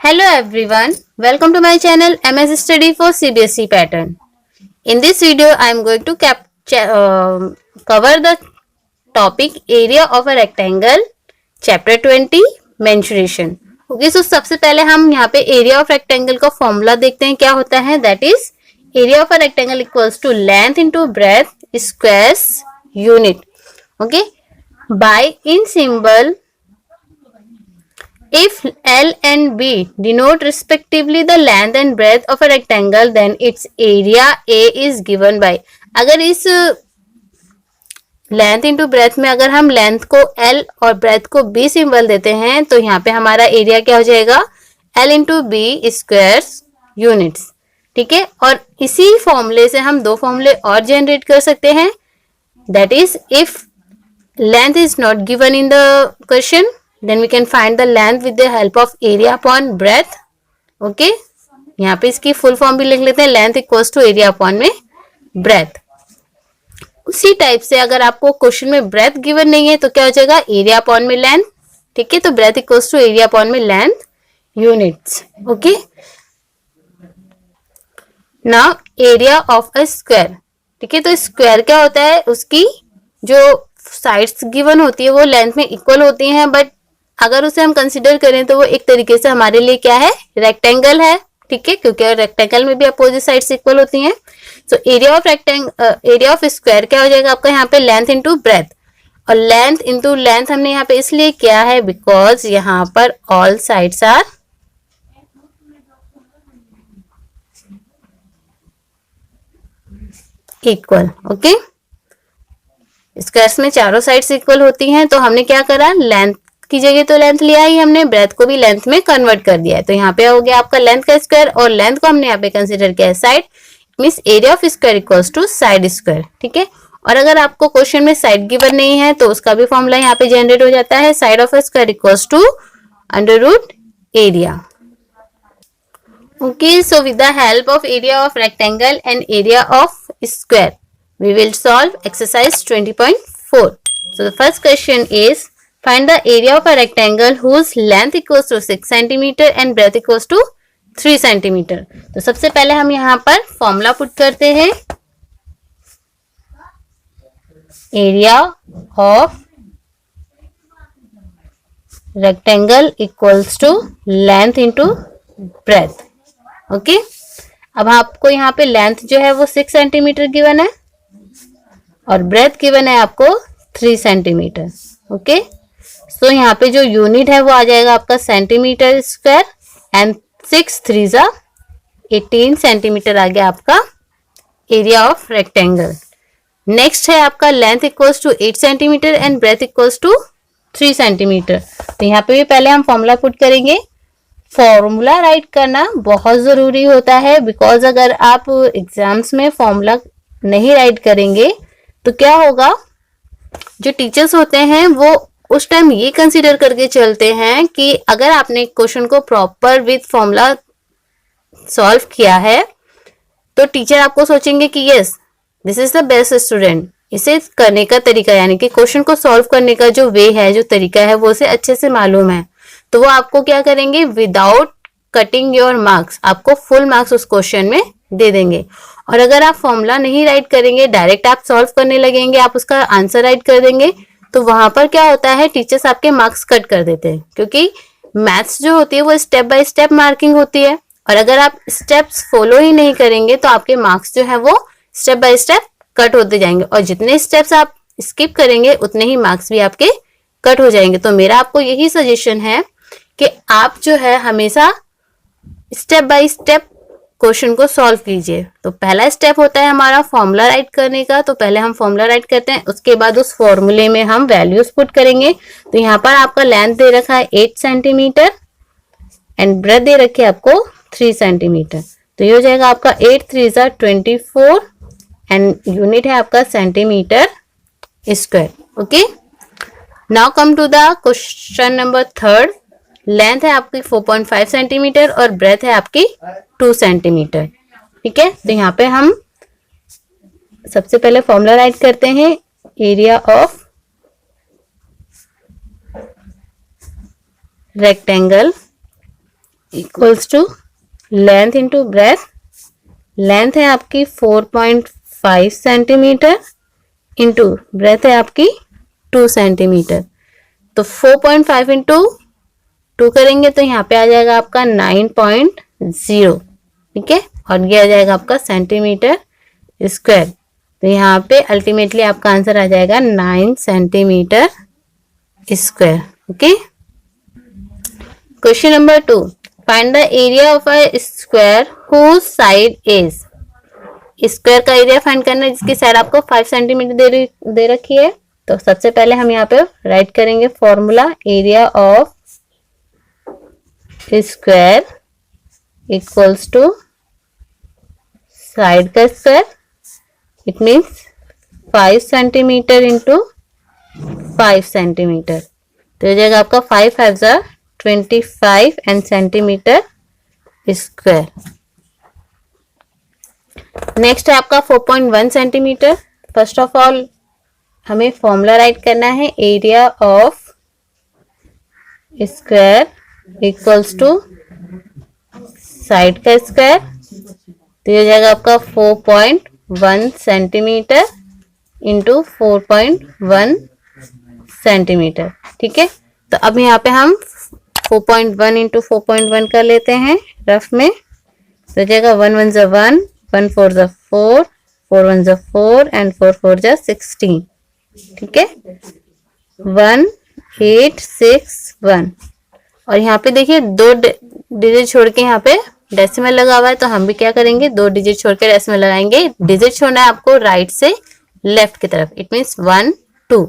Hello everyone, welcome to my channel MS Study for CBSE Pattern. In this video, I am going to cover the topic area of a rectangle, chapter 20, mensuration. Okay, so सबसे पहले हम यहाँ पे area of rectangle का formula देखते हैं क्या होता है. That is area of a rectangle equals to length into breadth squares unit. Okay, by in symbol. If L and B denote respectively the length and breadth of a rectangle, then its area A is given by. अगर इस length into breath में अगर हम length को L और breath को B symbol देते हैं तो यहाँ पे हमारा एरिया क्या हो जाएगा L into B square units. ठीक है, और इसी फॉर्मूले से हम दो फॉर्मूले और जनरेट कर सकते हैं. That is if length is not given in the question, then we can find the length with the help of area upon breadth. Okay, यहाँ पे इसकी फुल फॉर्म भी लिख लेते हैं, length equals to area upon में breadth. उसी type से अगर आपको क्वेश्चन में ब्रेथ गिवन नहीं है तो क्या हो जाएगा एरिया अपॉन में लेंथ. ठीक है, तो breadth equals to area upon में length units. Okay, now area of a square. ठीक है, तो स्क्वायर क्या होता है, उसकी जो साइड्स गिवन होती है वो लेंथ में इक्वल होती हैं, बट अगर उसे हम कंसिडर करें तो वो एक तरीके से हमारे लिए क्या है, रेक्टेंगल है. ठीक है, क्योंकि रेक्टेंगल में भी अपोजिट साइड्स इक्वल होती हैं. सो एरिया ऑफ स्क्वायर क्या हो जाएगा आपका यहाँ पे लेंथ इंटू ब्रेथ. और लेंथ इंटू लेंथ हमने यहाँ पे इसलिए किया है बिकॉज यहाँ पर all sides are equal. Okay, squares में चारों साइड्स इक्वल होती हैं, तो हमने क्या करा, लेंथ की जगह तो लेंथ लिया ही हमने, ब्रेथ को भी लेंथ में कन्वर्ट कर दिया है. तो यहाँ पे हो गया आपका लेंथ का स्क्वायर और लेंथ को हमने यहाँ पे कंसीडर किया है side. Means area of square equals to side square. ठीक है, और अगर आपको क्वेश्चन में साइड गिवन नहीं है तो उसका भी फॉर्मूला यहाँ पे जनरेट हो जाता है, side of square equals to under root area. Okay, so with the help of area of rectangle and area of square we will solve exercise 20.4. So the first question is find the area of a rectangle whose length equals to 6 cm and breadth equals to 3 cm. तो सबसे पहले हम यहाँ पर formula put करते हैं. Area of rectangle equals to length into breadth. Okay, अब आपको यहाँ पे लेंथ जो है वो 6 सेंटीमीटर गिवन है और ब्रेथ गिवन है आपको 3 सेंटीमीटर. ओके, सो यहाँ पे जो यूनिट है वो आ जाएगा आपका सेंटीमीटर स्क्वायर एंड 6 3 जा 18 सेंटीमीटर आ गया आपका एरिया ऑफ रेक्टेंगल. नेक्स्ट है आपका length equals to 8 centimetre and breadth equals to 3 centimetre. तो यहाँ पे भी पहले हम फॉर्मूला पुट करेंगे. फॉर्मूला राइट करना बहुत जरूरी होता है बिकॉज अगर आप एग्जाम्स में फॉर्मूला नहीं राइट करेंगे तो क्या होगा, जो टीचर्स होते हैं वो उस टाइम ये कंसीडर करके चलते हैं कि अगर आपने क्वेश्चन को प्रॉपर विद फॉर्मूला सॉल्व किया है तो टीचर आपको सोचेंगे कि yes this is the best student. इसे करने का तरीका यानी कि क्वेश्चन को सॉल्व करने का जो वे है, जो तरीका है वो उसे अच्छे से मालूम है, तो वो आपको क्या करेंगे, विदाउट कटिंग योर मार्क्स आपको फुल मार्क्स उस क्वेश्चन में दे देंगे. और अगर आप फॉर्मूला नहीं राइट करेंगे, डायरेक्ट आप सॉल्व करने लगेंगे, आप उसका आंसर राइट कर देंगे, तो वहां पर क्या होता है, टीचर्स आपके मार्क्स कट कर देते हैं. क्योंकि मैथ्स जो होती है वो स्टेप बाय स्टेप मार्किंग होती है और अगर आप स्टेप्स फॉलो ही नहीं करेंगे तो आपके मार्क्स जो है वो स्टेप बाय स्टेप कट होते जाएंगे और जितने स्टेप्स आप स्किप करेंगे उतने ही मार्क्स भी आपके कट हो जाएंगे. तो मेरा आपको यही सजेशन है कि आप जो है हमेशा स्टेप बाय स्टेप क्वेश्चन को सॉल्व कीजिए. तो पहला स्टेप होता है हमारा फॉर्मूला राइट करने का. तो पहले हम फॉर्मूला राइट करते हैं, उसके बाद उस फॉर्मूले में हम वैल्यूज पुट करेंगे. तो यहाँ पर आपका लेंथ दे रखा है 8 सेंटीमीटर एंड ब्रेथ दे रखी है आपको 3 सेंटीमीटर. तो ये हो जाएगा आपका 8 3 जा 24 एंड यूनिट है आपका centimetre square. Okay, now come to the question number 3. Length है आपकी 4.5 सेंटीमीटर और ब्रेथ है आपकी 2 सेंटीमीटर. ठीक है, तो यहाँ पे हम सबसे पहले फॉर्मूला राइट करते हैं. Area of rectangle equals to length into breadth. Length है आपकी 4.5 सेंटीमीटर इंटू ब्रेथ है आपकी 2 सेंटीमीटर। तो 4.5 इंटू 2 करेंगे तो यहाँ पे आ जाएगा आपका 9.0, ठीक है, और ये आ जाएगा आपका सेंटीमीटर स्क्वायर। तो यहाँ पे अल्टीमेटली आपका आंसर आ जाएगा 9 centimetre square. Okay, question number 2, find the area of a square whose side is. Square का एरिया फाइंड करना है जिसकी साइड आपको 5 सेंटीमीटर दे रखी है। तो सबसे पहले हम यहाँ पे राइट करेंगे formula, area of square equals to side का square, it means 5 centimetre into 5 centimetre. तो हो जाएगा आपका 5 5 जा 25 एंड सेंटीमीटर स्क्वायर। नेक्स्ट है आपका 4.1 सेंटीमीटर। फर्स्ट ऑफ ऑल हमें फॉर्मूला राइट करना है, area of square equals to side का स्क्वायर। तो ये हो जाएगा आपका 4.1 सेंटीमीटर इंटू 4.1 सेंटीमीटर, ठीक है। तो अब यहाँ पे हम 4.1 इंटू 4.1 कर लेते हैं रफ में। तो हो जाएगा 1 1 जा 1, 1 4 जा 4, 4 1 जा 4 एंड 4 4 जा 16, ठीक है। 1 8 6 1। और यहाँ पे देखिए 2 डिजिट छोड़ के यहाँ पे डेसिमल लगा हुआ है, तो हम भी क्या करेंगे, 2 डिजिट छोड़ के डेसिमल लगाएंगे। डिजिट छोड़ना है आपको राइट से लेफ्ट की तरफ, इट मीन्स 1 2।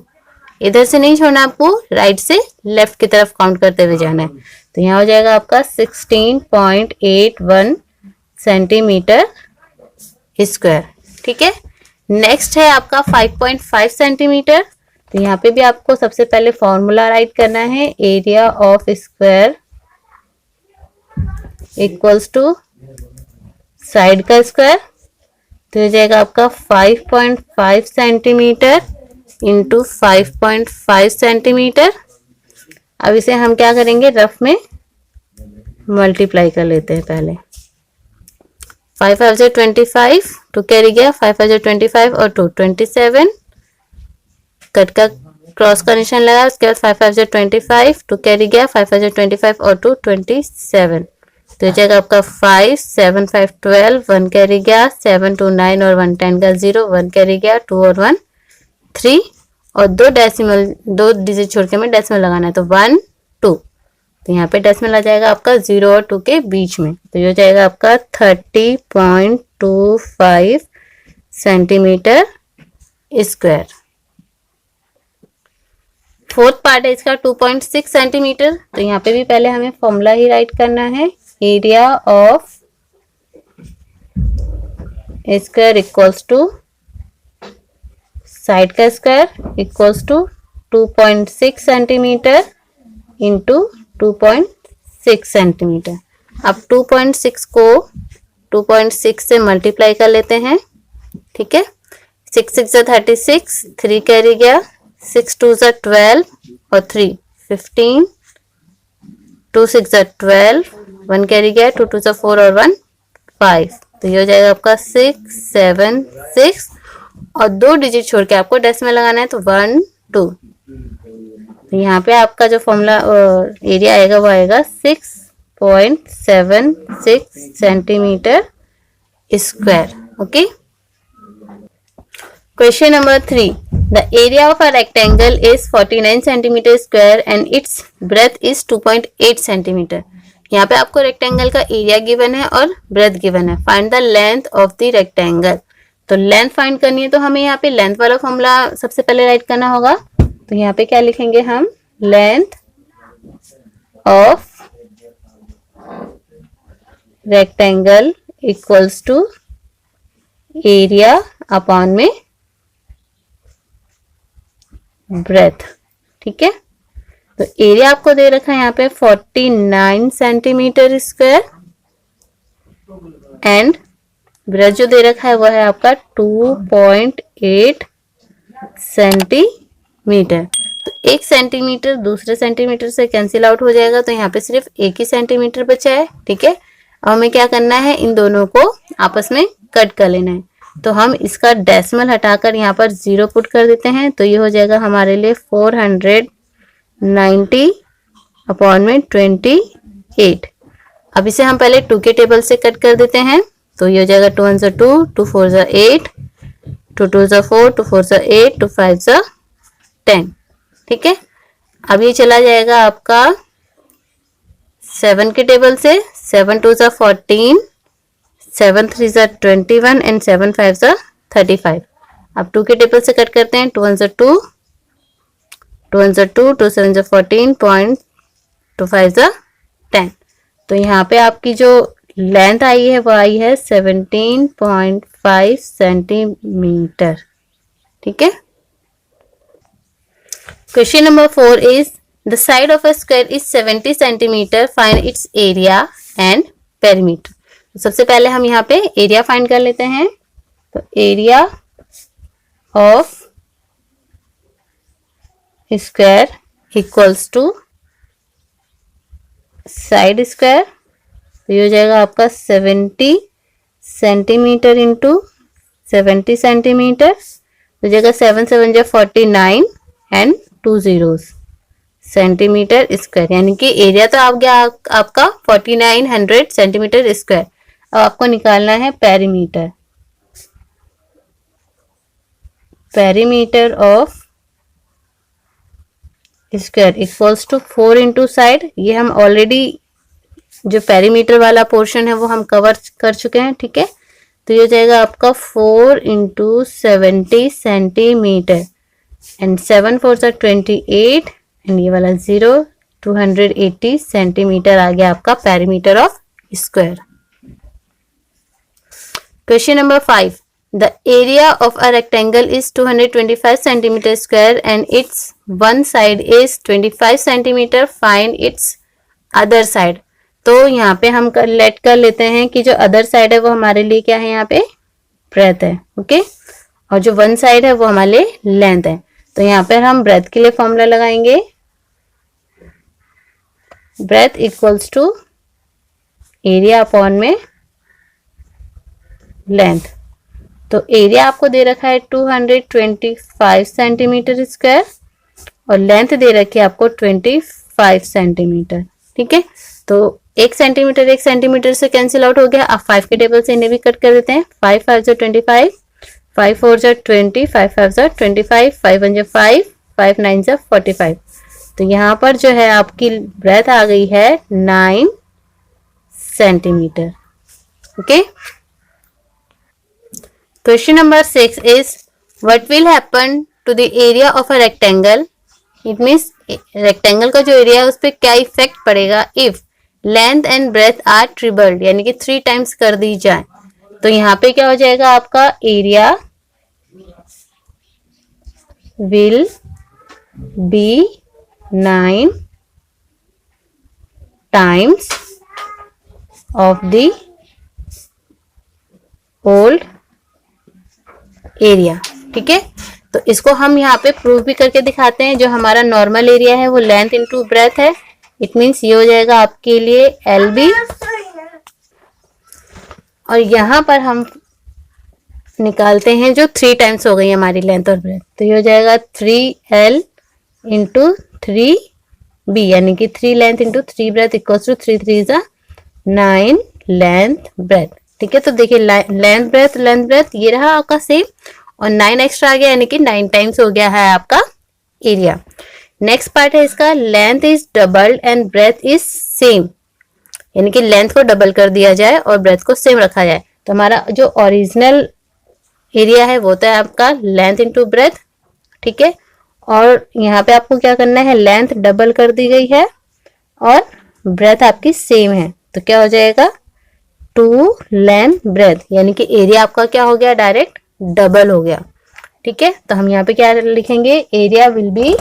इधर से नहीं छोड़ना, आपको राइट से लेफ्ट की तरफ काउंट करते हुए जाना है। तो यहाँ हो जाएगा आपका 16.81 सेंटीमीटर स्क्वायर, ठीक है। नेक्स्ट है आपका 5.5 सेंटीमीटर। तो यहाँ पे भी आपको सबसे पहले फॉर्मूला राइट करना है, area of square equals to side का स्क्वायर। तो हो जाएगा आपका 5.5 सेंटीमीटर इंटू 5.5 सेंटीमीटर। अब इसे हम क्या करेंगे, रफ में मल्टीप्लाई कर लेते हैं पहले। 5 5 जा 25, 2 कैरी गया, 5 5 जा 25 और 2 27। कट का क्रॉस का निशान लगा, उसके बाद 5 5 जा 25, 2 कैरी गया, 5 5 जा 25 और 2 27। तो जाएगा आपका 5 7 5 12, 1 कैरी गया, 7 2 9 और 1 10 का 0, 1 कैरी गया, 2 और 1 3 और 2 डिजिट छोड़ के हमें डेसिमल लगाना है, तो 1 2। तो यहाँ पे डेसिमल आ जाएगा आपका 0 और 2 के बीच में। तो ये हो जाएगा आपका 30.25 सेंटीमीटर स्क्वायर। फोर्थ पार्ट है इसका 2.6 सेंटीमीटर। तो यहाँ पे भी पहले हमें फॉर्मूला ही राइट करना है, area of square equals to side का square equals to 2.6 centimetre into 2.6 centimetre. अब 2.6 को 2.6 से मल्टीप्लाई कर लेते हैं, ठीक है। 6 6 जा 36, 3 कैरी गया, 6 2 जा 12 और 3 15, 2 6 जा 12, 1 कैरी गया, 2 2 जा 4 और 1 5। तो ये हो जाएगा आपका 6 7 6 और 2 डिजिट छोड़ के आपको डेसिमल लगाना है, तो 1 2। तो यहाँ पे आपका जो फॉर्मूला एरिया आएगा वो आएगा 6.76 centimetre square. Okay, question number 3, the area of a rectangle is 49 centimetre square and it's breath is 2.8 centimetre. यहाँ पे आपको रेक्टेंगल का एरिया गिवन है और ब्रेथ गिवन है। Find the length of the rectangle. तो लेंथ फाइंड करनी है, तो हमें यहाँ पे लेंथ वाला फॉर्मूला सबसे पहले राइट करना होगा। तो यहाँ पे क्या लिखेंगे हम, length of rectangle equals to area upon में ब्रेथ, ठीक है। तो एरिया आपको दे रखा है यहाँ पे 49 सेंटीमीटर स्क्वायर एंड ब्रेथ जो दे रखा है वो है आपका 2.8 सेंटीमीटर। तो 1 सेंटीमीटर दूसरे सेंटीमीटर से कैंसिल आउट हो जाएगा, तो यहाँ पे सिर्फ 1 ही सेंटीमीटर बचा है। ठीक है, अब हमें क्या करना है, इन दोनों को आपस में कट कर लेना है। तो हम इसका डेसिमल हटाकर यहाँ पर 0 पुट कर देते हैं, तो ये हो जाएगा हमारे लिए 490 अपॉन में 28। अब इसे हम पहले 2 के टेबल से कट कर देते हैं, तो ये हो जाएगा 2 1 2, 2 4 8, 2 2 4, 2 4 8, 2 5 10। ठीक है, अब ये चला जाएगा आपका 7 के टेबल से, 7 2 14, 7 3 21 एंड 7 5 35। अब 2 के टेबल से कट करते हैं, 2 1 2, 2 1 2, 2 7 14, 2 5 10। तो यहाँ पे आपकी जो लेंथ आई है वो आई है 17.5 सेंटीमीटर। ठीक है, question number 4 is the side of a square is 70 centimetre, find it's area and perimeter. तो सबसे पहले हम यहाँ पे एरिया फाइंड कर लेते हैं। तो area of square equals to side square, तो ये हो जाएगा आपका 70 सेंटीमीटर इंटू 70 सेंटीमीटर, तो जाएगा 7 7 49 एंड 2 zeros सेंटीमीटर स्क्वायर, यानी कि एरिया तो आ गया आपका 4900 सेंटीमीटर स्क्वायर। अब आपको निकालना है perimeter. Perimeter of square equals to 4 into side. ये हम ऑलरेडी जो पेरीमीटर वाला पोर्शन है वो हम कवर कर चुके हैं। ठीक है, तो ये हो जाएगा आपका 4 इंटू 70 सेंटीमीटर एंड 7 4 28 एंड ये वाला 0, 280 सेंटीमीटर आ गया आपका perimeter of square. Question number 5, the area of a rectangle is 225 centimetre square and it's one side is 25 centimetre, find it's other side. तो यहाँ पे हम लेट कर लेते हैं कि जो अदर साइड है वो हमारे लिए क्या है, यहाँ पे ब्रेथ है। ओके, और जो वन साइड है वो हमारे लिए लेंथ है। तो यहाँ पर हम ब्रेथ के लिए फॉर्मूला लगाएंगे, breadth equals to area upon में लेंथ। तो एरिया आपको दे रखा है 225 सेंटीमीटर स्क्वायर और लेंथ दे रखी है आपको 25 सेंटीमीटर। ठीक है, तो 1 सेंटीमीटर से कैंसिल आउट हो गया। अब 5 के टेबल से इन्हें भी कट कर देते हैं। 5 5 25, 5 4 20, 5 5 25, 5 1 5, 5 9 45। तो यहाँ पर जो है आपकी ब्रेथ आ गई है 9 centimetre. Okay, question number 6 is what will happen to the area of a rectangle? It means rectangle का जो एरिया है उस पर क्या इफेक्ट पड़ेगा if length and breadth are tripled, यानी कि 3 टाइम्स कर दी जाए। तो यहाँ पे क्या हो जाएगा, आपका area will be 9 times of the old area. ठीक है, तो इसको हम यहाँ पे प्रूव भी करके दिखाते हैं। जो हमारा नॉर्मल एरिया है वो लेंथ इंटू ब्रेथ है। इट मीन्स ये हो जाएगा आपके लिए LB, और यहाँ पर हम निकालते हैं जो 3 टाइम्स हो गई हमारी लेंथ और ब्रेथ, तो ये हो जाएगा 3L इंटू 3B, यानी कि 3 length into 3 breadth equals to 3 3 9 length breadth. ठीक है, तो देखिए लेंथ ब्रेथ ये रहा आपका सेम और 9 एक्स्ट्रा आ गया, यानी कि 9 टाइम्स हो गया है आपका एरिया। नेक्स्ट पार्ट है इसका, length is doubled and breadth is same, यानी कि लेंथ को डबल कर दिया जाए और ब्रेथ को सेम रखा जाए। तो हमारा जो ओरिजिनल एरिया है वो होता है आपका लेंथ इंटू ब्रेथ। ठीक है, और यहाँ पे आपको क्या करना है, लेंथ डबल कर दी गई है और ब्रेथ आपकी सेम है, तो क्या हो जाएगा 2 लेंथ ब्रेथ, यानी कि एरिया आपका क्या हो गया, डायरेक्ट डबल हो गया। ठीक है, तो हम यहाँ पे क्या लिखेंगे, area will be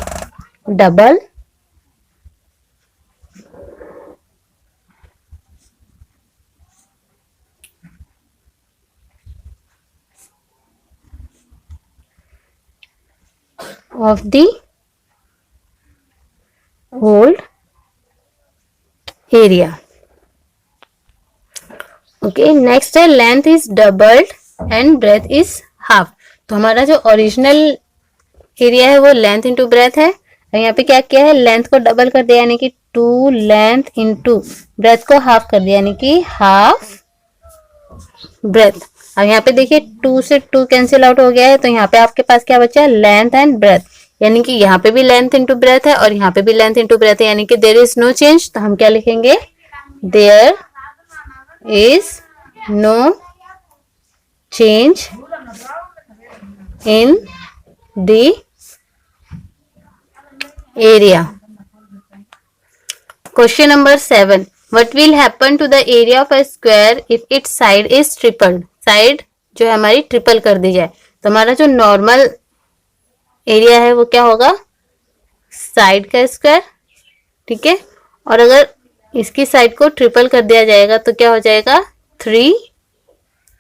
double of the area. Okay, next है length is doubled and breadth is half. तो हमारा जो ओरिजिनल एरिया है वो लेंथ इंटू ब्रेथ है, और यहाँ पे क्या किया है, लेंथ को डबल कर दिया यानी कि 2 लेंथ इंटू ब्रेथ को हाफ कर दिया यानी कि हाफ ब्रेथ। अब यहाँ पे देखिए 2 से 2 कैंसिल आउट हो गया है, तो यहाँ पे आपके पास क्या बचा, लेंथ एंड ब्रेथ, यानी कि यहाँ पे भी लेंथ इंटू ब्रेथ है और यहाँ पे भी लेंथ इंटू ब्रेथ है, यानी कि देयर इज नो चेंज। तो हम क्या लिखेंगे, there is no change in the area. Question number 7. What will happen to the area of a square if its side is tripled? Side जो है हमारी ट्रिपल कर दी जाए, तो हमारा जो नॉर्मल एरिया है वो क्या होगा, साइड का स्क्वायर, ठीक है। और अगर इसकी साइड को ट्रिपल कर दिया जाएगा तो क्या हो जाएगा, 3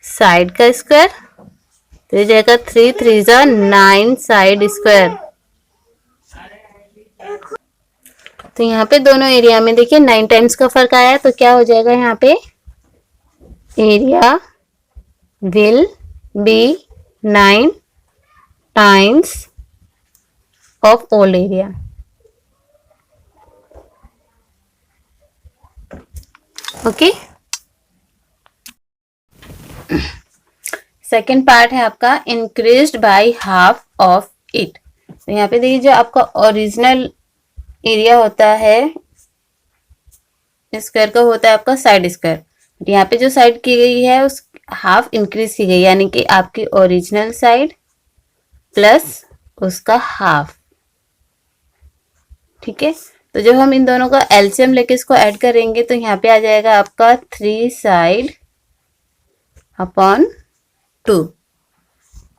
साइड का स्क्वायर, तो हो जाएगा 3 3 जा 9 साइड स्क्वायर। तो यहाँ पे दोनों एरिया में देखिए 9 टाइम्स का फर्क आया, तो क्या हो जाएगा यहाँ पे, area will B 9 times of old area. Okay, second part है आपका increased by half of it. तो यहाँ पे देखिए जो आपका ओरिजिनल एरिया होता है स्क्वायर का होता है आपका साइड स्क्वायर, यहाँ पे जो साइड की गई है उस हाफ इंक्रीज की गई, यानी कि आपकी ओरिजिनल साइड प्लस उसका हाफ, ठीक है। तो जब हम इन दोनों का एलसीएम लेके इसको ऐड करेंगे तो यहाँ पे आ जाएगा आपका 3 साइड अपॉन 2,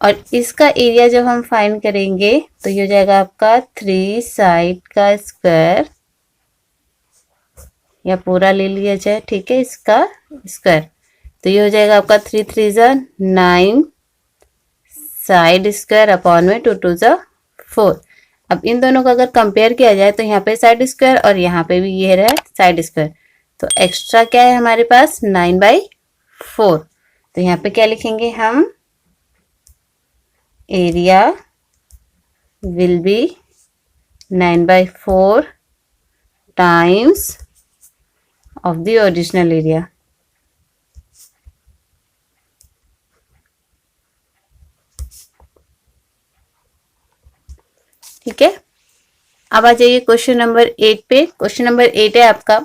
और इसका एरिया जब हम फाइंड करेंगे तो ये हो जाएगा आपका 3 साइड का स्क्वायर, या पूरा ले लिया जाए, ठीक है, इसका स्क्वायर, तो ये हो जाएगा आपका 3 3 जा 9 साइड स्क्वायर अपॉन में 2 2 जा 4। अब इन दोनों को अगर कंपेयर किया जाए तो यहाँ पे साइड स्क्वायर और यहाँ पे भी ये रहा साइड स्क्वायर, तो एक्स्ट्रा क्या है हमारे पास 9/4। तो यहाँ पे क्या लिखेंगे हम, area will B 9/4 times of the original area। ठीक है, अब आ जाइए क्वेश्चन नंबर 8 पे। क्वेश्चन नंबर 8 है आपका,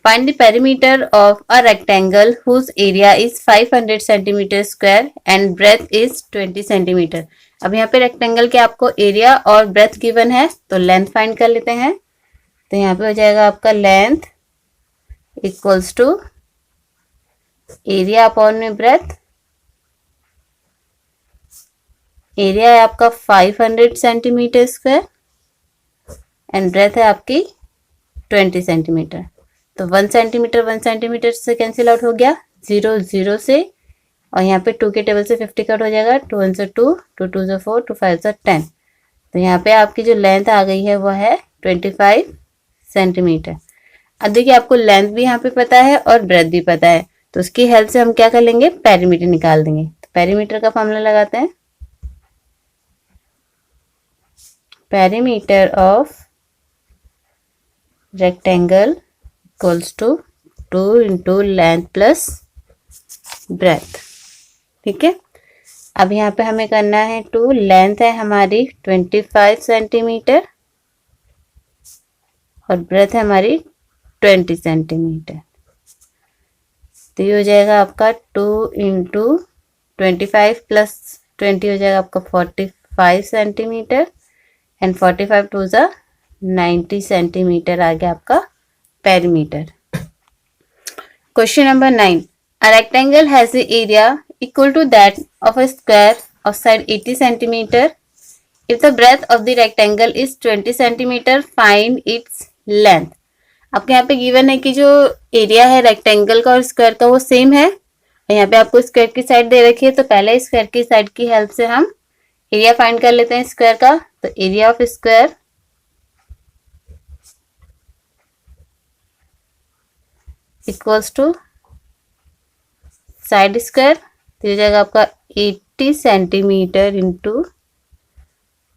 find the perimeter of a rectangle whose area is 500 centimetre square and breadth is 20 centimetre. अब यहाँ पे रेक्टेंगल के आपको एरिया और ब्रेथ गिवन है, तो लेंथ फाइंड कर लेते हैं। तो यहाँ पे हो जाएगा आपका length equals to area upon में ब्रेथ। एरिया है आपका 500 सेंटीमीटर स्क्वायर एंड ब्रेथ है आपकी 20 सेंटीमीटर। तो 1 सेंटीमीटर 1 सेंटीमीटर से कैंसिल आउट हो गया, 0 0 से, और यहाँ पे 2 के टेबल से 50 कट हो जाएगा, 2 1 से 2, 2 2 से 4, 2 5 से 10। तो यहाँ पे आपकी जो लेंथ आ गई है वो है 25 सेंटीमीटर। अब देखिए आपको लेंथ भी यहाँ पे पता है और ब्रेथ भी पता है, तो उसकी हेल्प से हम क्या कर लेंगे, पेरीमीटर निकाल देंगे। तो पेरीमीटर का फॉर्मूला लगाते हैं, perimeter of rectangle equals to 2 into length plus breadth, ठीक है। अब यहाँ पे हमें करना है 2, लेंथ है हमारी 25 सेंटीमीटर और ब्रेथ है हमारी 20 सेंटीमीटर। तो ये हो जाएगा आपका 2 इंटू 25 प्लस 20 हो जाएगा आपका 45 सेंटीमीटर एंड 45 2 जा 90 सेंटीमीटर आ गया आपका perimeter. Question number 9, a rectangle has the area equal to that of a square of side 80 centimetre. If the breadth of the rectangle is 20 centimetre find its length. आपके यहाँ पे given है कि जो एरिया है रेक्टेंगल का और square का वो सेम है, यहाँ पे आपको स्क्वायर की साइड दे रखी है, तो पहले स्क्वायर की साइड की हेल्प से हम एरिया फाइंड कर लेते हैं स्क्वायर का। तो area of square equals to side square, तो ये जाएगा आपका 80 centimetre into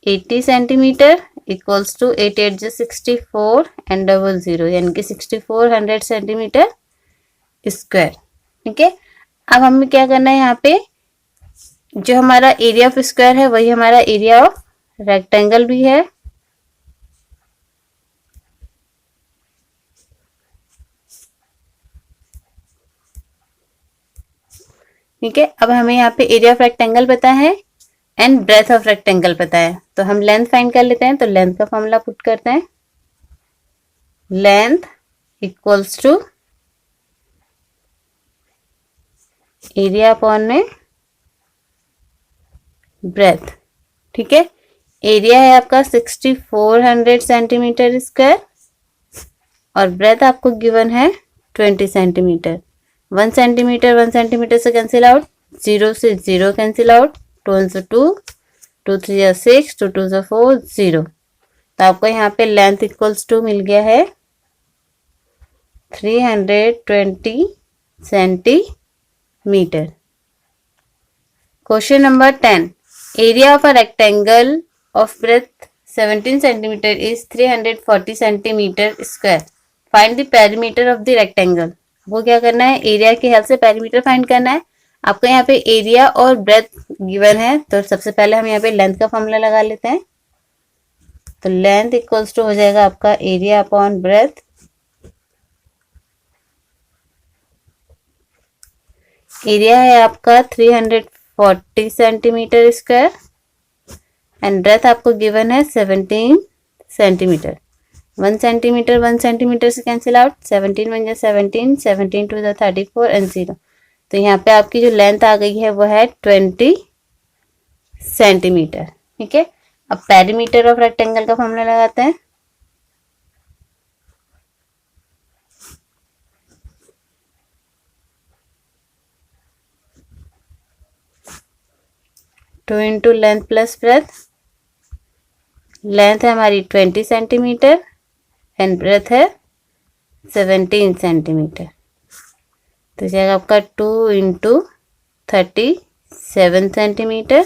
80 centimetre equals to 8 8 जो 64 एंड डबल 0 यानी कि 6400 सेंटीमीटर स्क्वायर। ठीक है, अब हमें क्या करना है, यहाँ पे जो हमारा एरिया ऑफ स्क्वायर है वही हमारा एरिया ऑफ रेक्टेंगल भी है। ठीक है, अब हमें यहाँ पे एरिया ऑफ रेक्टेंगल पता है एंड ब्रेथ ऑफ रेक्टेंगल पता है, तो हम लेंथ फाइंड कर लेते हैं। तो लेंथ का फॉर्मूला पुट करते हैं, length equals to area upon में ब्रेथ। ठीक है, एरिया है आपका 6400 सेंटीमीटर स्क्वायर और ब्रेथ आपको गिवन है 20 सेंटीमीटर। 1 सेंटीमीटर 1 सेंटीमीटर से कैंसिल आउट, 0 से 0 कैंसिल आउट, 2 1 2, 2 3 6, 2 2 4, 0। तो आपको यहाँ पे लेंथ इक्वल्स टू मिल गया है 320 centimetre. Question number 10, area of a rectangle of breadth 17 centimetre is 340 centimetre square, find the perimeter of the rectangle. वो क्या करना है, एरिया के हेल्प से पेरीमीटर फाइंड करना है। आपको यहाँ पे एरिया और ब्रेथ गिवन है, तो सबसे पहले हम यहाँ पे लेंथ का फॉर्मूला लगा लेते हैं। तो लेंथ इक्वल्स टू हो जाएगा आपका एरिया अपॉन ब्रेथ। एरिया है आपका 340 सेंटीमीटर स्क्वायर एंड ब्रेथ आपको गिवन है 17 सेंटीमीटर। 1 सेंटीमीटर 1 सेंटीमीटर से कैंसिल आउट, 17 1 17, 17 2 34 एंड 0। तो यहाँ पे आपकी जो लेंथ आ गई है वो है 20 सेंटीमीटर। ठीक है, अब पेरीमीटर ऑफ रेक्टेंगल का फॉर्मूला लगाते हैं। Two into length plus breath. Length है हमारी 20 सेंटीमीटर एंड ब्रेथ है 17 सेंटीमीटर। तो जाएगा आपका 2 इंटू 37 सेंटीमीटर।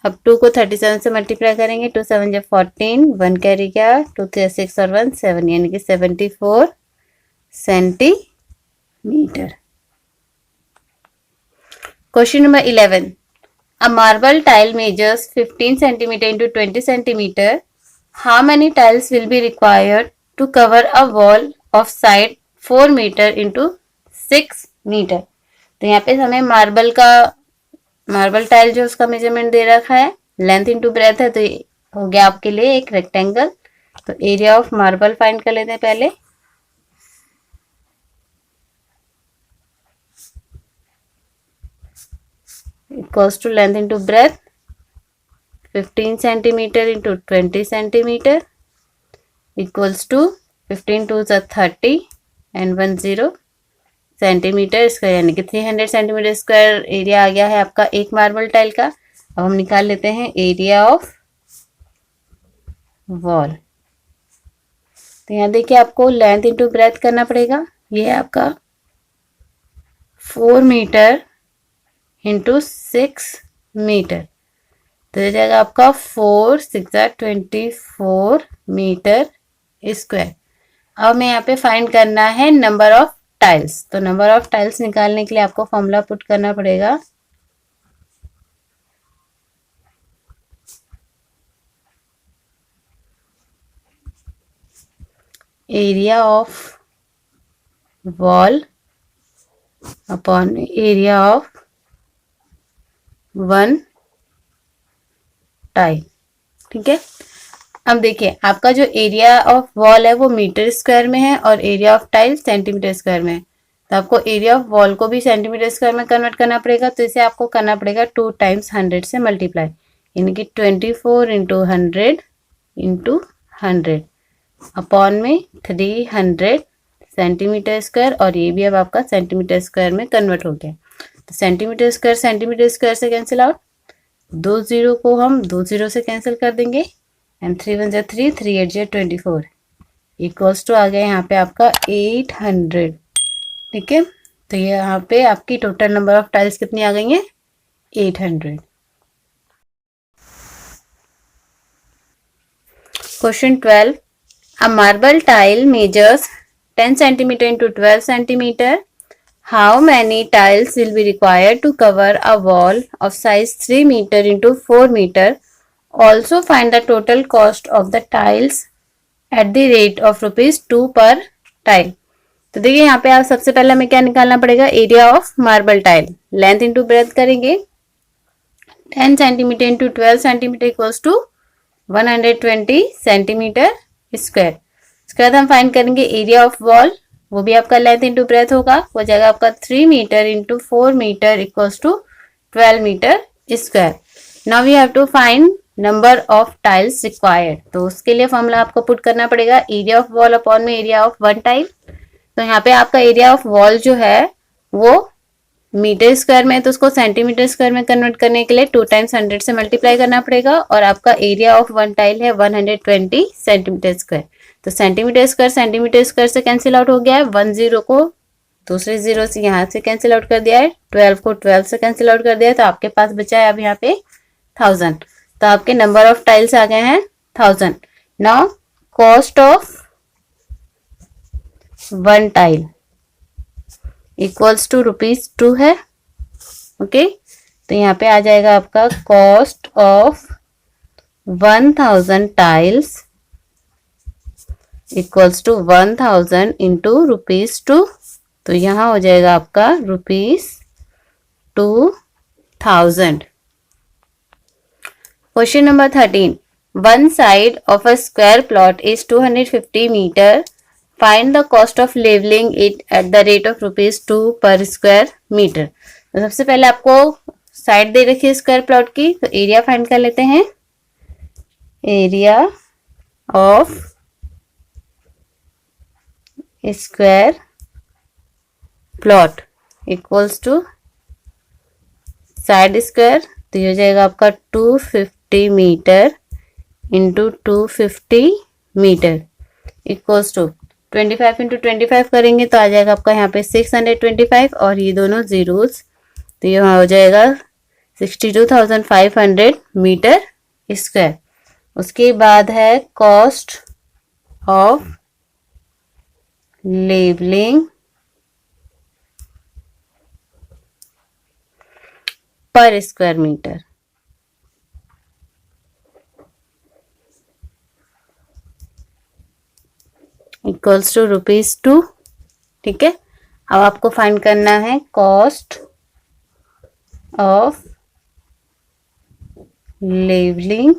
अब 2 को 37 से मल्टीप्लाई करेंगे, 2 7 जब 14, 1 कैरी गया, 2 3 6 और 1 7 यानी कि 74 centimetre. Question number 11, a marble tile measures 15 centimeter into 20 centimeter. How many tiles will be required to cover a wall of side 4 meter into 6 meter? तो यहाँ पे हमें मार्बल टाइल जो उसका मेजरमेंट दे रखा है, लेंथ इंटू ब्रेथ है, तो ये हो गया आपके लिए एक रेक्टेंगल। तो एरिया ऑफ मार्बल फाइंड कर लेते हैं पहले। Equals to length into breadth 15 centimetre into 20 centimetre equals to 15 2 30 and 1 0 centimetre square यानी कि 300 सेंटीमीटर स्क्वायर एरिया आ गया है आपका एक मार्बल टाइल का। अब हम निकाल लेते हैं एरिया ऑफ वॉल। तो यहाँ देखिए आपको लेंथ इंटू ब्रेथ करना पड़ेगा। ये है आपका 4 मीटर इंटू 6 मीटर, तो ये जाएगा आपका 4 6 24 मीटर स्क्वायर। अब हमें यहाँ पे फाइंड करना है नंबर ऑफ टाइल्स। तो नंबर ऑफ टाइल्स निकालने के लिए आपको फॉर्मूला पुट करना पड़ेगा, area of wall upon area of 1 tile. ठीक है, अब देखिए आपका जो एरिया ऑफ वॉल है वो मीटर स्क्वायर में है और area of tile centimetre square में है। तो आपको एरिया ऑफ वॉल को भी सेंटीमीटर स्क्वायर में कन्वर्ट करना पड़ेगा। तो इसे आपको करना पड़ेगा 2 टाइम्स 100 से मल्टीप्लाई, यानी कि 24 इंटू 100 इंटू 100 अपॉन में 300 सेंटीमीटर स्क्वायर, और ये भी अब आपका सेंटीमीटर स्क्वायर में कन्वर्ट हो गया। तो सेंटीमीटर स्क्वायर से कैंसिल आउट, 2 0 को हम 2 0 से कैंसिल कर देंगे एंड 3 1 3 3 8 24 इक्वल्स टू आ गया यहाँ पे आपका 800 ठीक है, तो ये यहाँ पे आपकी टोटल नंबर ऑफ टाइल्स कितनी आ गई है? 800। Question 12, a marble tile measures 10 centimeter into 12 centimeter. How many tiles will be required to cover a wall of size 3 meter into 4 meter? Also find the total cost of the tiles at the rate of ₹2 per tile. तो देखिए यहाँ पे आप सबसे पहले हमें क्या निकालना पड़ेगा? Area of marble tile. Length into breadth करेंगे, 10 centimetre into 12 centimetre equals to 120 centimetre square. उसके बाद हम फाइंड करेंगे एरिया ऑफ वॉल, वो भी आपका लेंथ इंटू ब्रेथ होगा, हो जाएगा आपका 3 metre into 4 metre equals to 12 metre square. Now we have to find number of tiles required. तो उसके लिए फॉर्मूला आपको पुट करना पड़ेगा एरिया ऑफ वॉल अपॉन में एरिया ऑफ वन टाइल। तो यहाँ पे आपका एरिया ऑफ वॉल जो है वो मीटर स्क्वायर में, तो उसको सेंटीमीटर स्क्वायर में कन्वर्ट करने के लिए 2 टाइम्स 100 से मल्टीप्लाई करना पड़ेगा, और आपका एरिया ऑफ वन टाइल है 120 सेंटीमीटर स्क्वायर। तो सेंटीमीटर स्क्वायर से कैंसिल आउट हो गया है, 1 0 को दूसरे 0 से यहाँ से कैंसिल आउट कर दिया है, 12 को 12 से कैंसिल आउट कर दिया है, तो आपके पास बचा है अब यहाँ पे 1000। तो आपके नंबर ऑफ टाइल्स आ गए हैं 1000। Now cost of one tile equals to ₹2 है। ओके, तो यहाँ पे आ जाएगा आपका cost of 1000 tiles equals to 1000 into ₹2। तो यहाँ हो जाएगा आपका ₹2000। Question number 13, one side of a square plot is 250 metre. Find the cost of levelling it at the rate of ₹2 per square metre. तो सबसे पहले आपको साइड दे रखी है स्क्वायर प्लॉट की, तो एरिया फाइंड कर लेते हैं। Area of square plot equals to side square, तो ये हो जाएगा आपका 250 metre into 250 metre equals to 25 into 25 करेंगे तो आ जाएगा आपका यहाँ पे 625, और ये दोनों जीरोस, तो यहाँ हो जाएगा 62,500 मीटर स्क्वायर। उसके बाद है cost of levelling per square metre, equals to ₹2। ठीक है, अब आपको फाइंड करना है cost of levelling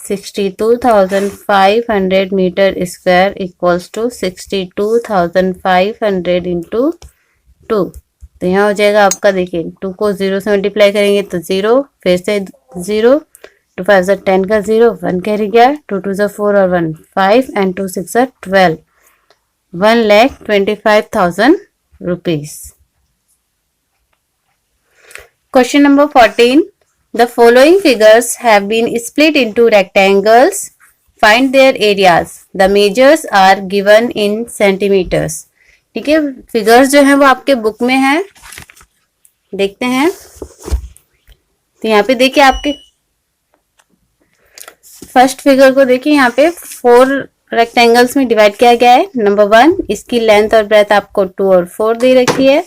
62,500 metre square equals to 62,500 into 2। तो यहाँ हो जाएगा आपका, देखिए 2 को 0 से मल्टीप्लाई करेंगे तो 0, फिर से 0, 2 5 10 का 0, 1 कैरी गया, 2 2 4 और 1 5 and 2 6 12, 1,25,000 rupees. Question number 14, the following figures have been split into rectangles. Find their areas. The measures are given in centimeters. ठीक है, फिगर्स जो है वो आपके बुक में है, देखते हैं। तो यहाँ पे देखिए आपके फर्स्ट फिगर को देखिए, यहाँ पे 4 रेक्टेंगल्स में डिवाइड किया गया है। नंबर 1, इसकी लेंथ और ब्रेथ आपको 2 और 4 दे रखी है।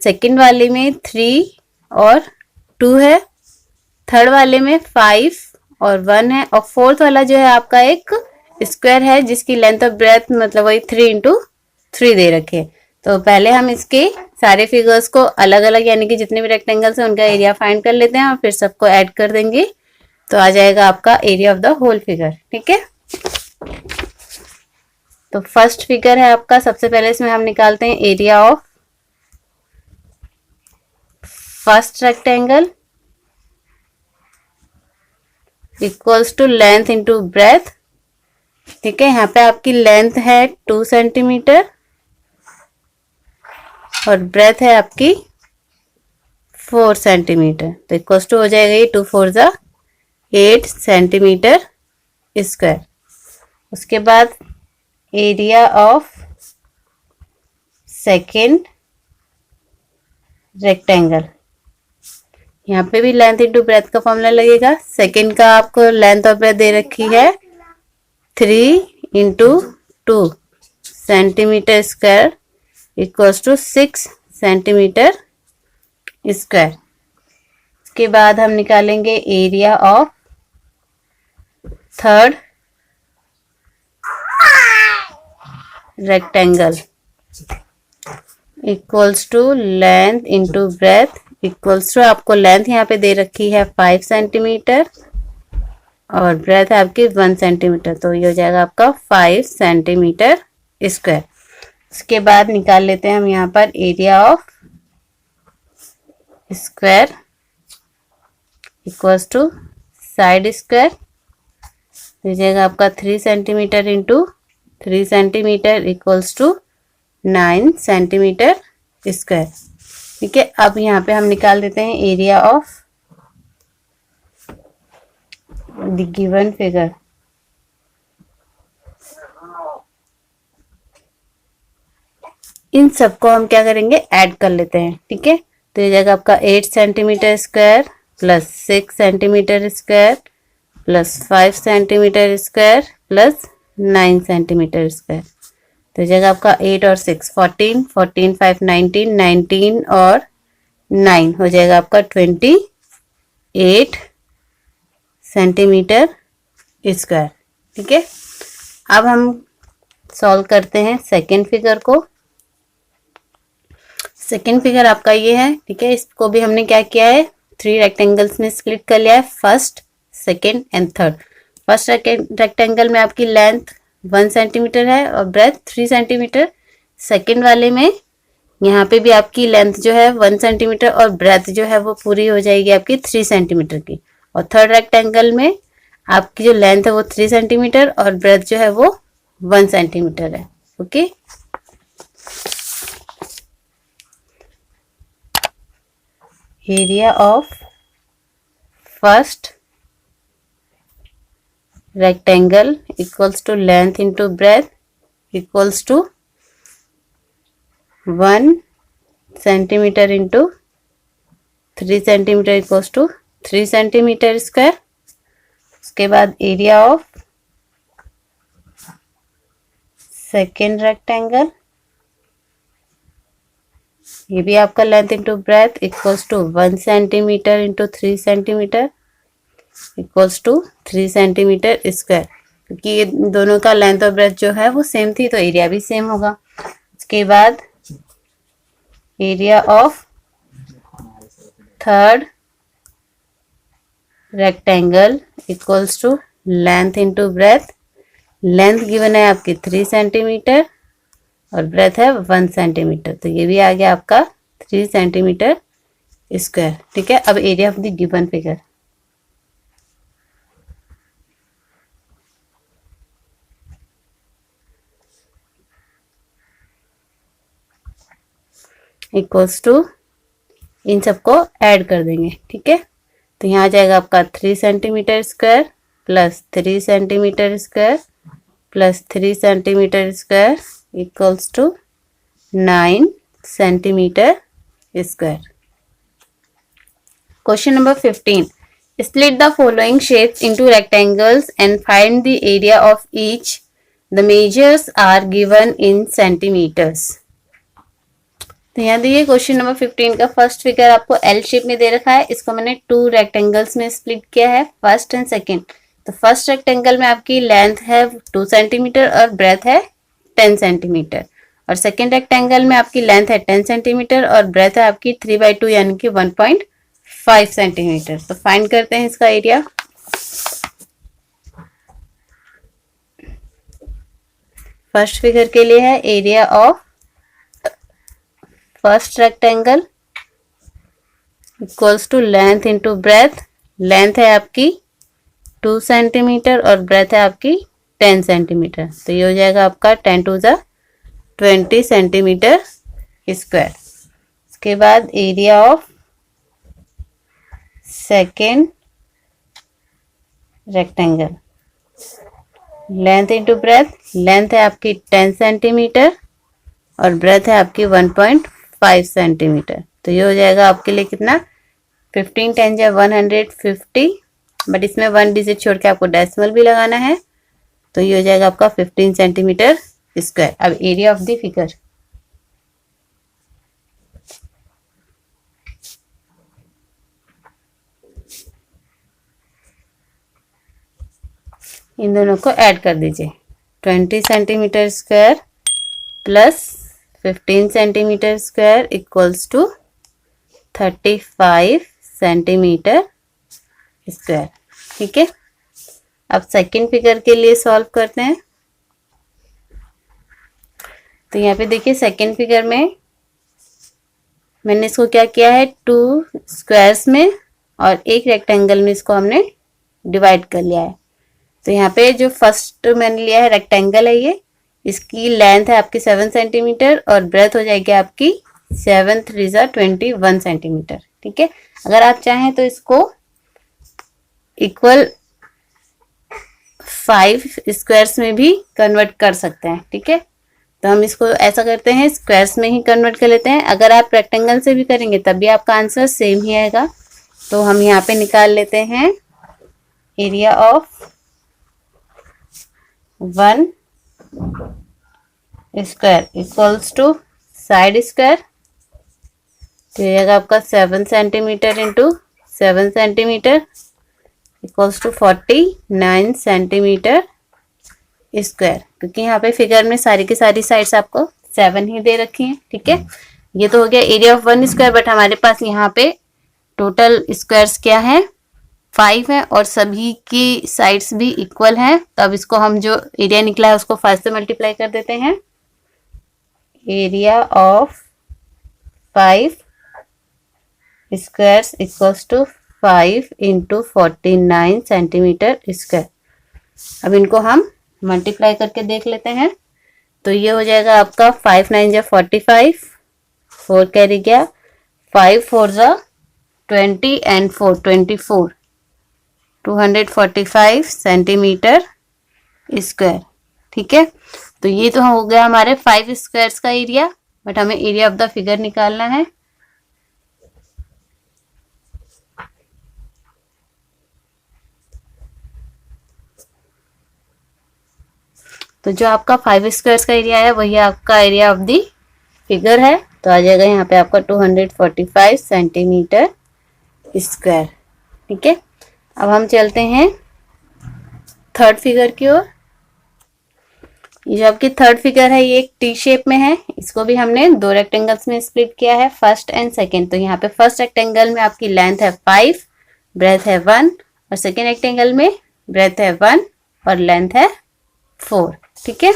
सेकंड वाले में 3 और 2 है, थर्ड वाले में 5 और 1 है, और फोर्थ वाला जो है आपका एक स्क्वायर है जिसकी लेंथ और ब्रेथ मतलब वही 3 इंटू 3 दे रखे। तो पहले हम इसके सारे फिगर्स को अलग अलग यानी कि जितने भी रेक्टेंगल्स हैं उनका एरिया फाइंड कर लेते हैं और फिर सबको ऐड कर देंगे, तो आ जाएगा आपका area of the whole figure. ठीक है, तो फर्स्ट फिगर है आपका, सबसे पहले इसमें हम निकालते हैं area of first rectangle equals to length into breadth. ठीक है, यहाँ पे आपकी लेंथ है 2 सेंटीमीटर और ब्रेथ है आपकी 4 सेंटीमीटर, तो इक्वल्स टू हो जाएगा ये 2 4 जा 8 सेंटीमीटर स्क्वायर। उसके बाद एरिया ऑफ सेकेंड रेक्टेंगल। यहाँ पे भी लेंथ इंटू ब्रेथ का फॉर्मूला लगेगा। सेकेंड का आपको लेंथ और ब्रेथ दे रखी है 3 × 2 centimetre square equals to 6 centimetre square. इसके बाद हम निकालेंगे area of third rectangle equals to length into breadth equals to, आपको लेंथ यहाँ पे दे रखी है 5 सेंटीमीटर और ब्रेथ है आपकी 1 सेंटीमीटर, तो ये हो जाएगा आपका 5 सेंटीमीटर स्क्वायर। इसके बाद निकाल लेते हैं हम यहाँ पर area of square equals to side square, दीजिएगा आपका 3 centimetre into 3 centimetre equals to 9 centimetre square. ठीक है, अब यहाँ पे हम निकाल देते हैं area of the given figure. इन सबको हम क्या करेंगे, ऐड कर लेते हैं। ठीक है, तो ये जाएगा आपका 8 centimetre square plus 6 centimetre square plus 5 centimetre square plus 9 centimetre square. तो जाएगा आपका 8 और 6 14, 14 5 19, 19 और 9 हो जाएगा आपका 28 सेंटीमीटर स्क्वायर। ठीक है, अब हम सॉल्व करते हैं सेकेंड फिगर को। सेकेंड फिगर आपका ये है। ठीक है, इसको भी हमने क्या किया है, 3 रेक्टेंगल्स में स्प्लिट कर लिया है, first second and third. First rectangle में आपकी लेंथ 1 सेंटीमीटर है और ब्रेथ 3 सेंटीमीटर। सेकेंड वाले में यहाँ पे भी आपकी लेंथ जो है 1 सेंटीमीटर और ब्रेथ जो है वो पूरी हो जाएगी आपकी 3 सेंटीमीटर की। और थर्ड रेक्टेंगल में आपकी जो लेंथ है वो 3 सेंटीमीटर और ब्रेथ जो है वो 1 सेंटीमीटर है। Okay, area of first rectangle equals to length into breadth equals to 1 centimeter into 3 centimeter equals to 3 centimeter square। उसके बाद एरिया ऑफ सेकेंड रेक्टेंगल, ये भी आपका length into breadth equals to 1 centimetre into 3 centimetre equals to 3 centimetre square. क्योंकि ये दोनों का length और ब्रेथ जो है वो सेम थी तो एरिया भी सेम होगा। उसके बाद area of third rectangle equals to length into breadth. Length given है आपकी 3 सेंटीमीटर और ब्रेथ है 1 सेंटीमीटर, तो ये भी आ गया आपका 3 सेंटीमीटर स्क्वायर। ठीक है, अब area of the given figure equals to, इन सबको ऐड कर देंगे। ठीक है, तो यहाँ आ जाएगा आपका 3 centimetre square plus 3 centimetre square plus 3 centimetre square equals to 9 centimetre square. Question number 15, split the following shapes into rectangles and find the area of each. The measures are given in centimeters. तो यहाँ देखिए question number 15 का first figure आपको L shape में दे रखा है। इसको मैंने 2 रेक्टेंगल्स में स्प्लिट किया है, फर्स्ट एंड सेकंड। तो फर्स्ट रेक्टेंगल में आपकी लेंथ है 2 सेंटीमीटर और ब्रेथ है 10 सेंटीमीटर और सेकंड रेक्टेंगल में आपकी लेंथ है 10 सेंटीमीटर और ब्रेथ है आपकी 3/2 यानी कि 1.5 सेंटीमीटर। तो फाइंड करते हैं इसका एरिया। फर्स्ट फिगर के लिए है area of first rectangle equals to length into breadth. Length है आपकी 2 सेंटीमीटर और ब्रेथ है आपकी 10 सेंटीमीटर, तो ये हो जाएगा आपका 10 to the 20 सेंटीमीटर स्क्वायर। उसके बाद area of second rectangle, length into breadth. Length है आपकी 10 सेंटीमीटर और ब्रेथ है आपकी 1.5 सेंटीमीटर। तो ये हो जाएगा आपके लिए कितना, 15 10 या 150, बट इसमें 1 डिजिट छोड़ के आपको डेसिमल भी लगाना है। तो ये हो जाएगा आपका 15 सेंटीमीटर स्क्वायर। अब एरिया ऑफ द फिगर, इन दोनों को ऐड कर दीजिए। 20 centimetre square plus 15 centimetre square equals to 35 centimetre square. ठीक है, अब सेकंड फिगर के लिए सॉल्व करते हैं। तो यहाँ पे देखिए सेकंड फिगर में मैंने इसको क्या किया है, 2 स्क्वायर्स में और एक रेक्टेंगल में इसको हमने डिवाइड कर लिया है। तो यहाँ पे जो फर्स्ट मैंने लिया है रेक्टेंगल है ये, इसकी लेंथ है आपकी 7 सेंटीमीटर और ब्रेथ हो जाएगी आपकी 7 3 21 सेंटीमीटर। ठीक है, अगर आप चाहें तो इसको इक्वल 5 स्क्वायर्स में भी कन्वर्ट कर सकते हैं। ठीक है, तो हम इसको ऐसा करते हैं, स्क्वायर्स में ही कन्वर्ट कर लेते हैं। अगर आप रेक्टेंगल से भी करेंगे तब भी आपका आंसर सेम ही आएगा। तो हम यहाँ पे निकाल लेते हैं area of 1 square equals to side square. तो ये आएगा आपका 7 centimetre into 7 centimetre equals to 49 centimetre square, क्योंकि यहाँ पे फिगर में सारी की सारी साइड्स आपको 7 ही दे रखी हैं। ठीक है, ये तो हो गया एरिया ऑफ 1 स्क्वायर, बट हमारे पास यहाँ पे टोटल स्क्वायर्स क्या है, 5 है और सभी की साइड्स भी इक्वल हैं। तो अब इसको हम जो एरिया निकला है उसको 5 से मल्टीप्लाई कर देते हैं। Area of 5 squares equals to 5 into 49 centimetre square. अब इनको हम मल्टीप्लाई करके देख लेते हैं। तो ये हो जाएगा आपका 5 9 जा 45, 4 कैरी गया, 5 4 जा 20 एंड 4 24, 245 सेंटीमीटर स्क्वायर। ठीक है, तो ये तो हो गया हमारे 5 स्क्वायर्स का एरिया, बट हमें एरिया ऑफ द फिगर निकालना है। तो जो आपका 5 स्क्वायर्स का एरिया है वही आपका एरिया ऑफ दी फिगर है। तो आ जाएगा यहाँ पे आपका 245 सेंटीमीटर स्क्वायर। ठीक है, अब हम चलते हैं थर्ड फिगर की ओर। ये जो आपकी थर्ड फिगर है ये एक टी शेप में है, इसको भी हमने 2 रेक्टेंगल्स में स्प्लिट किया है, फर्स्ट एंड सेकेंड। तो यहाँ पे फर्स्ट रेक्टेंगल में आपकी लेंथ है 5, ब्रेथ है 1 और सेकेंड रेक्टेंगल में ब्रेथ है 1 और लेंथ है 4। ठीक है,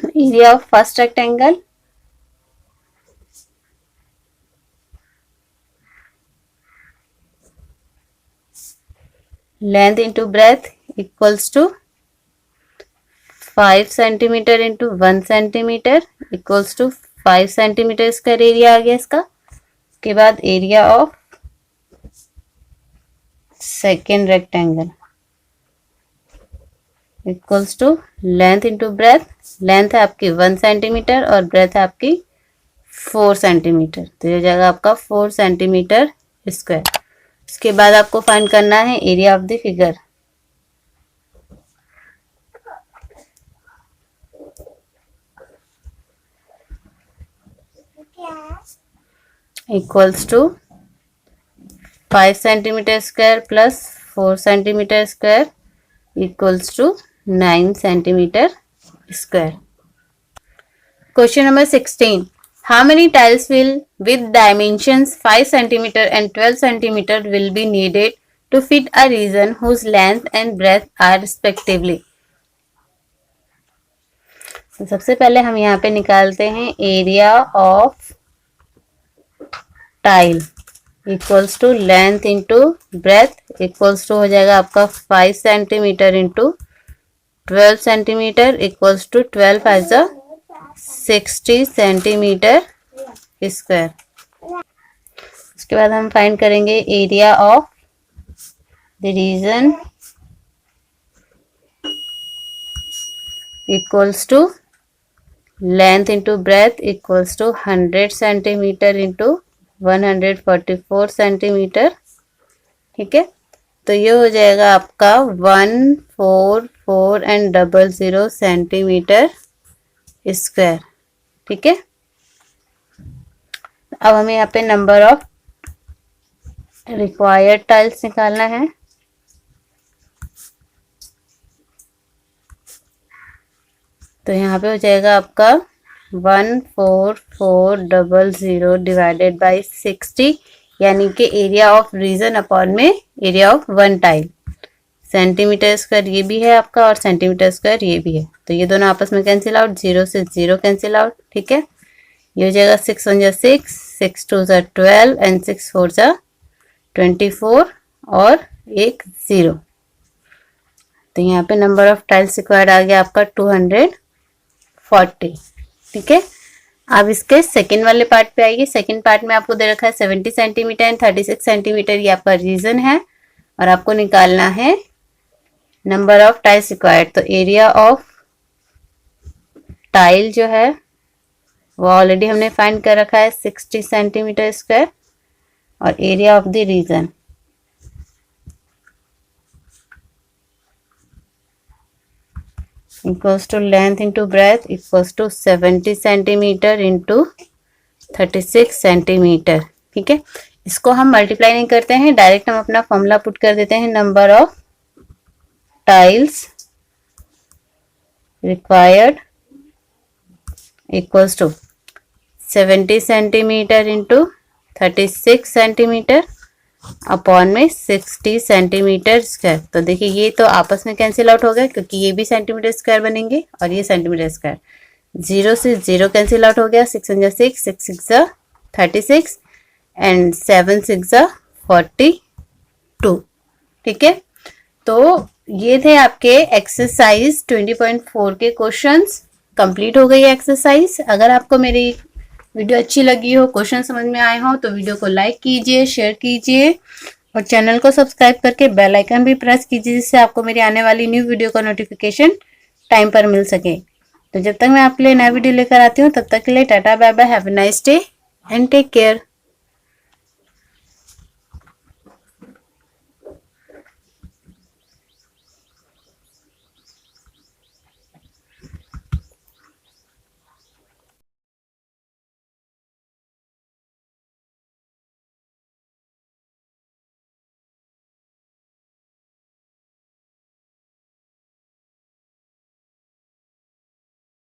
area of first rectangle, length into breadth equals to 5 centimetre into 1 centimetre equals to 5 centimetre square area आ गया इसका। उसके बाद area of second rectangle equals to length into breadth, length है आपकी 1 सेंटीमीटर और ब्रेथ है आपकी 4 सेंटीमीटर। तो ये जाएगा आपका 4 सेंटीमीटर स्क्वायर। उसके बाद आपको फाइंड करना है area of the figure. Equals to 5 centimetre square plus 4 centimetre square equals to 9 centimetre square. Question number 16. How many tiles will with dimensions 5 centimeter and 12 centimeter will be needed to fit a region whose length and breadth are respectively? तो सबसे पहले हम यहाँ पे निकालते हैं area of tile equals to length into breadth equals to हो जाएगा आपका 5 centimetre into 12 centimetre equals to 12 as a 60 centimetre square. उसके बाद हम फाइंड करेंगे area of the region equals to length into breadth equals to 100 centimetre into 144 centimetre. ठीक है, तो ये हो जाएगा आपका 14400 सेंटीमीटर स्क्वायर। ठीक है, अब हमें यहाँ पे नंबर ऑफ रिक्वायर्ड टाइल्स निकालना है। तो यहाँ पे हो जाएगा आपका 14400 डिवाइडेड बाई 60, यानी कि एरिया ऑफ रीजन अपॉन में area of one tile. Centimetre square ये भी है आपका और सेंटीमीटर स्क्वायर ये भी है, तो ये दोनों आपस में कैंसिल आउट, 0 से 0 कैंसिल आउट। ठीक है, ये हो जाएगा 6 1 जा 6, 6 2 जा 12 एंड 6 4 जा 24 और एक 0। तो यहाँ पे नंबर ऑफ टाइल्स रिक्वायर्ड आ गया आपका 240। ठीक है, अब इसके सेकंड वाले पार्ट पे आइए। सेकंड पार्ट में आपको दे रखा है 70 सेंटीमीटर एंड 36 सेंटीमीटर, ये आपका रीजन है और आपको निकालना है नंबर ऑफ टाइल्स रिक्वायर्ड। तो एरिया ऑफ टाइल जो है वो ऑलरेडी हमने फाइंड कर रखा है 60 सेंटीमीटर स्क्वायर, और area of the region equals to length into breadth equals to 70 centimetre into 36 centimetre. ठीक है, इसको हम मल्टीप्लाई नहीं करते हैं, डायरेक्ट हम अपना फॉर्मूला पुट कर देते हैं। Number of tiles required equals to 70 centimetre into 36 centimetre upon में 60 सेंटीमीटर स्क्वायर। तो देखिए ये तो आपस में कैंसिल आउट हो गया, क्योंकि ये भी सेंटीमीटर स्क्वायर बनेंगे और ये सेंटीमीटर स्क्वायर। 0 से 0 कैंसिल आउट हो गया, 6 1 जा 6, 6 6 जा 36 एंड 7 6 जा 42। ठीक है, तो ये थे आपके एक्सरसाइज 20.4 के क्वेश्चंस। कंप्लीट हो गई है एक्सरसाइज। अगर आपको मेरी वीडियो अच्छी लगी हो, क्वेश्चन समझ में आए हो, तो वीडियो को लाइक कीजिए, शेयर कीजिए और चैनल को सब्सक्राइब करके बेल आइकन भी प्रेस कीजिए, जिससे आपको मेरी आने वाली न्यू वीडियो का नोटिफिकेशन टाइम पर मिल सके। तो जब तक मैं आपके लिए नया वीडियो लेकर आती हूँ, तब तक के लिए tata bye bye, have a nice day and take care.